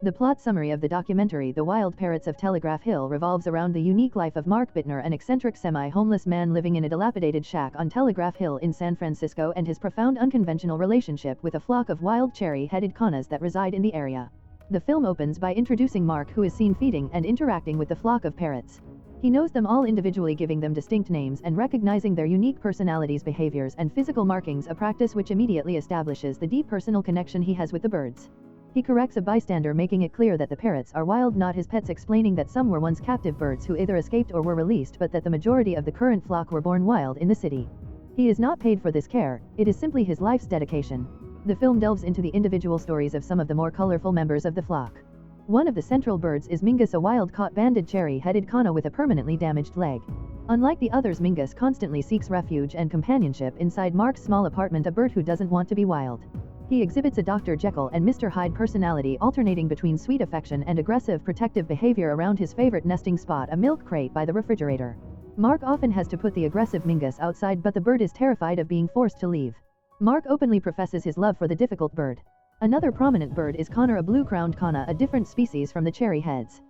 The plot summary of the documentary The Wild Parrots of Telegraph Hill revolves around the unique life of Mark Bittner, an eccentric semi-homeless man living in a dilapidated shack on Telegraph Hill in San Francisco, and his profound unconventional relationship with a flock of wild cherry-headed connas that reside in the area. The film opens by introducing Mark, who is seen feeding and interacting with the flock of parrots. He knows them all individually, giving them distinct names and recognizing their unique personalities, behaviors, and physical markings, a practice which immediately establishes the deep personal connection he has with the birds. He corrects a bystander, making it clear that the parrots are wild, not his pets, explaining that some were once captive birds who either escaped or were released, but that the majority of the current flock were born wild in the city. He is not paid for this care, it is simply his life's dedication. The film delves into the individual stories of some of the more colorful members of the flock. One of the central birds is Mingus, a wild-caught banded cherry-headed conna with a permanently damaged leg. Unlike the others, Mingus constantly seeks refuge and companionship inside Mark's small apartment, a bird who doesn't want to be wild. He exhibits a Dr. Jekyll and Mr. Hyde personality, alternating between sweet affection and aggressive protective behavior around his favorite nesting spot, a milk crate by the refrigerator. Mark often has to put the aggressive Mingus outside, but the bird is terrified of being forced to leave. Mark openly professes his love for the difficult bird. Another prominent bird is Connor, a blue-crowned conna, a different species from the cherry heads.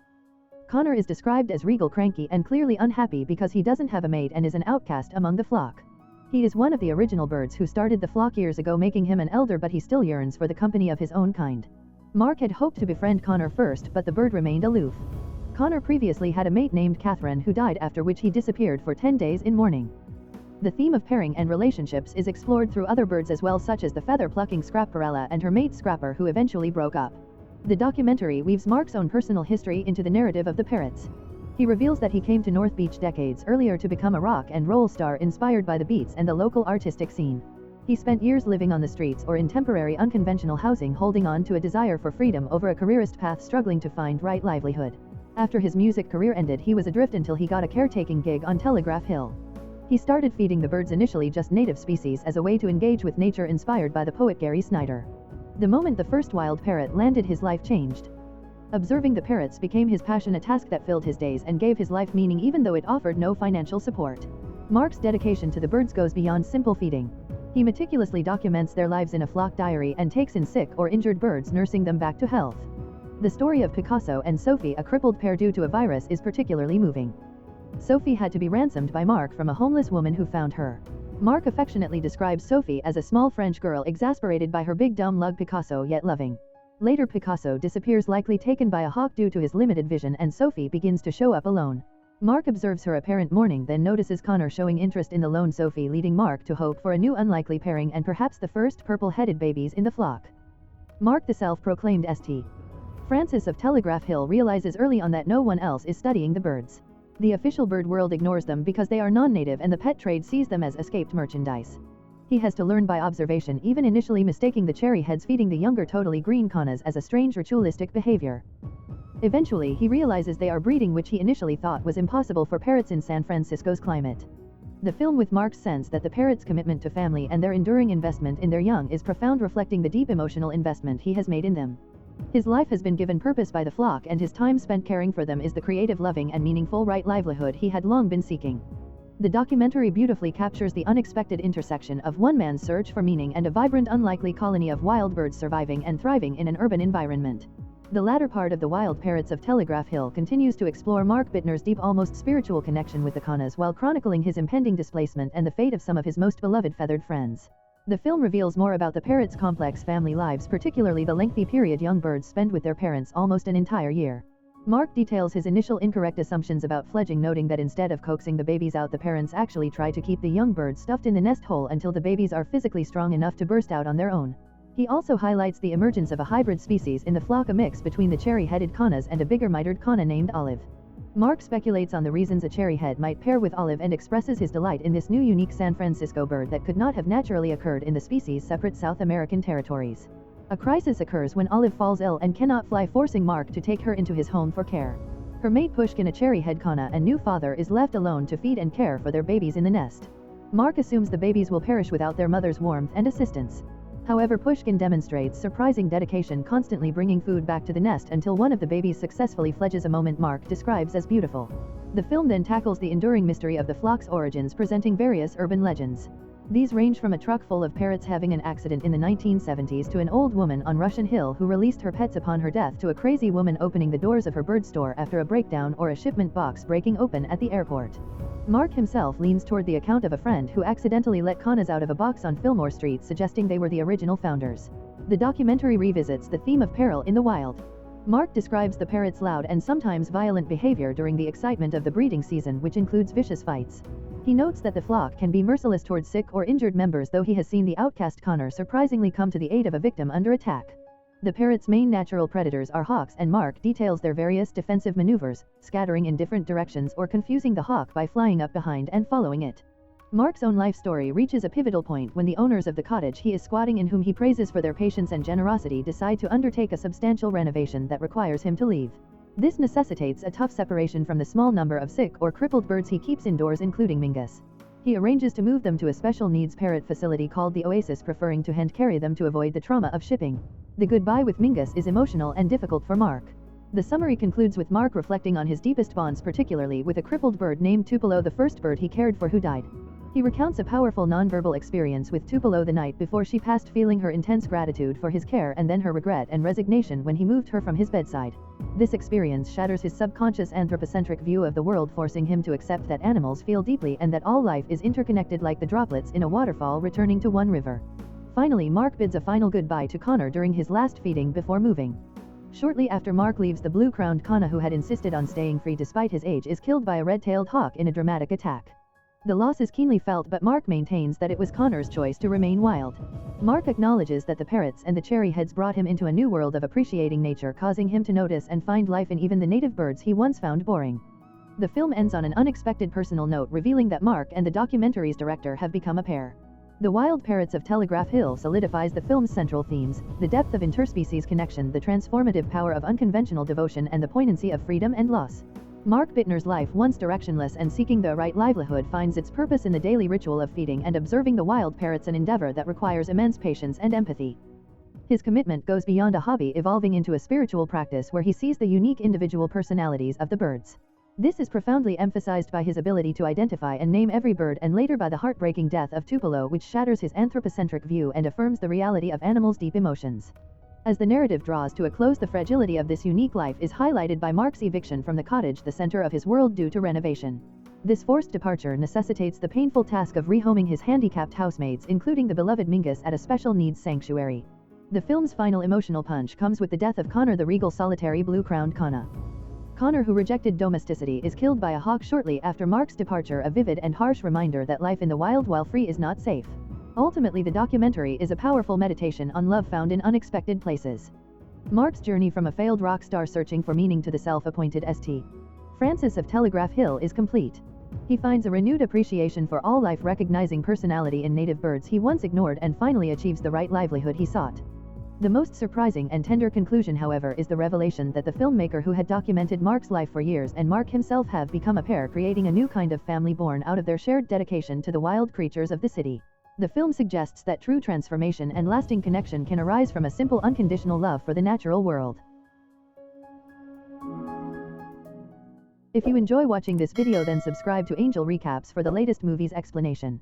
Connor is described as regal, cranky, and clearly unhappy because he doesn't have a mate and is an outcast among the flock. He is one of the original birds who started the flock years ago, making him an elder, but he still yearns for the company of his own kind. Mark had hoped to befriend Connor first, but the bird remained aloof. Connor previously had a mate named Catherine who died, after which he disappeared for 10 days in mourning. The theme of pairing and relationships is explored through other birds as well, such as the feather-plucking Scrapperella and her mate Scrapper, who eventually broke up. The documentary weaves Mark's own personal history into the narrative of the parrots. He reveals that he came to North Beach decades earlier to become a rock and roll star inspired by the beats and the local artistic scene. He spent years living on the streets or in temporary unconventional housing, holding on to a desire for freedom over a careerist path, struggling to find right livelihood. After his music career ended, he was adrift until he got a caretaking gig on Telegraph Hill. He started feeding the birds, initially just native species, as a way to engage with nature, inspired by the poet Gary Snyder. The moment the first wild parrot landed, his life changed. Observing the parrots became his passion, a task that filled his days and gave his life meaning, even though it offered no financial support. Mark's dedication to the birds goes beyond simple feeding. He meticulously documents their lives in a flock diary and takes in sick or injured birds, nursing them back to health. The story of Picasso and Sophie, a crippled pair due to a virus, is particularly moving. Sophie had to be ransomed by Mark from a homeless woman who found her. Mark affectionately describes Sophie as a small French girl, exasperated by her big dumb lug Picasso, yet loving. Later, Picasso disappears, likely taken by a hawk due to his limited vision, and Sophie begins to show up alone. Mark observes her apparent mourning, then notices Connor showing interest in the lone Sophie, leading Mark to hope for a new unlikely pairing and perhaps the first purple-headed babies in the flock. Mark, the self-proclaimed St. Francis of Telegraph Hill, realizes early on that no one else is studying the birds. The official bird world ignores them because they are non-native, and the pet trade sees them as escaped merchandise. He has to learn by observation, even initially mistaking the cherry heads feeding the younger totally green connas as a strange ritualistic behavior. Eventually, he realizes they are breeding, which he initially thought was impossible for parrots in San Francisco's climate. The film, with Mark's sense that the parrots' commitment to family and their enduring investment in their young is profound, reflecting the deep emotional investment he has made in them. His life has been given purpose by the flock, and his time spent caring for them is the creative, loving, and meaningful right livelihood he had long been seeking. The documentary beautifully captures the unexpected intersection of one man's search for meaning and a vibrant, unlikely colony of wild birds surviving and thriving in an urban environment. The latter part of The Wild Parrots of Telegraph Hill continues to explore Mark Bittner's deep, almost spiritual connection with the connas, while chronicling his impending displacement and the fate of some of his most beloved feathered friends. The film reveals more about the parrots' complex family lives, particularly the lengthy period young birds spend with their parents, almost an entire year. Mark details his initial incorrect assumptions about fledging, noting that instead of coaxing the babies out, the parents actually try to keep the young birds stuffed in the nest hole until the babies are physically strong enough to burst out on their own. He also highlights the emergence of a hybrid species in the flock, a mix between the cherry-headed connas and a bigger mitered conna named Olive. Mark speculates on the reasons a cherry-head might pair with Olive and expresses his delight in this new unique San Francisco bird that could not have naturally occurred in the species' separate South American territories. A crisis occurs when Olive falls ill and cannot fly, forcing Mark to take her into his home for care. Her mate Pushkin, a cherry-head conna and new father, is left alone to feed and care for their babies in the nest. Mark assumes the babies will perish without their mother's warmth and assistance. However, Pushkin demonstrates surprising dedication, constantly bringing food back to the nest until one of the babies successfully fledges, a moment Mark describes as beautiful. The film then tackles the enduring mystery of the flock's origins, presenting various urban legends. These range from a truck full of parrots having an accident in the 1970s to an old woman on Russian Hill who released her pets upon her death to a crazy woman opening the doors of her bird store after a breakdown or a shipment box breaking open at the airport. Mark himself leans toward the account of a friend who accidentally let Kanas out of a box on Fillmore Street, suggesting they were the original founders. The documentary revisits the theme of peril in the wild. Mark describes the parrot's loud and sometimes violent behavior during the excitement of the breeding season, which includes vicious fights. He notes that the flock can be merciless towards sick or injured members, though he has seen the outcast Connor surprisingly come to the aid of a victim under attack. The parrot's main natural predators are hawks, and Mark details their various defensive maneuvers, scattering in different directions or confusing the hawk by flying up behind and following it. Mark's own life story reaches a pivotal point when the owners of the cottage he is squatting in, whom he praises for their patience and generosity, decide to undertake a substantial renovation that requires him to leave. This necessitates a tough separation from the small number of sick or crippled birds he keeps indoors, including Mingus. He arranges to move them to a special needs parrot facility called the Oasis, preferring to hand carry them to avoid the trauma of shipping. The goodbye with Mingus is emotional and difficult for Mark. The summary concludes with Mark reflecting on his deepest bonds, particularly with a crippled bird named Tupelo, the first bird he cared for who died. He recounts a powerful nonverbal experience with Tupelo the night before she passed, feeling her intense gratitude for his care and then her regret and resignation when he moved her from his bedside. This experience shatters his subconscious anthropocentric view of the world, forcing him to accept that animals feel deeply and that all life is interconnected like the droplets in a waterfall returning to one river. Finally, Mark bids a final goodbye to Connor during his last feeding before moving. Shortly after Mark leaves, the blue-crowned Kana, who had insisted on staying free despite his age, is killed by a red-tailed hawk in a dramatic attack. The loss is keenly felt, but Mark maintains that it was Connor's choice to remain wild. Mark acknowledges that the parrots and the cherryheads brought him into a new world of appreciating nature, causing him to notice and find life in even the native birds he once found boring. The film ends on an unexpected personal note, revealing that Mark and the documentary's director have become a pair. The Wild Parrots of Telegraph Hill solidifies the film's central themes: the depth of interspecies connection, the transformative power of unconventional devotion, and the poignancy of freedom and loss. Mark Bittner's life, once directionless and seeking the right livelihood, finds its purpose in the daily ritual of feeding and observing the wild parrots, an endeavor that requires immense patience and empathy. His commitment goes beyond a hobby, evolving into a spiritual practice where he sees the unique individual personalities of the birds. This is profoundly emphasized by his ability to identify and name every bird, and later by the heartbreaking death of Tupelo, which shatters his anthropocentric view and affirms the reality of animals' deep emotions. As the narrative draws to a close, the fragility of this unique life is highlighted by Mark's eviction from the cottage, the center of his world, due to renovation. This forced departure necessitates the painful task of rehoming his handicapped housemates, including the beloved Mingus, at a special needs sanctuary. The film's final emotional punch comes with the death of Connor, the regal solitary blue-crowned Kana. Connor, who rejected domesticity, is killed by a hawk shortly after Mark's departure, a vivid and harsh reminder that life in the wild while free is not safe. Ultimately, the documentary is a powerful meditation on love found in unexpected places. Mark's journey from a failed rock star searching for meaning to the self-appointed St. Francis of Telegraph Hill is complete. He finds a renewed appreciation for all life, recognizing personality in native birds he once ignored, and finally achieves the right livelihood he sought. The most surprising and tender conclusion, however, is the revelation that the filmmaker who had documented Mark's life for years and Mark himself have become a pair, creating a new kind of family born out of their shared dedication to the wild creatures of the city. The film suggests that true transformation and lasting connection can arise from a simple, unconditional love for the natural world. If you enjoy watching this video, then subscribe to Angel Recaps for the latest movies explanation.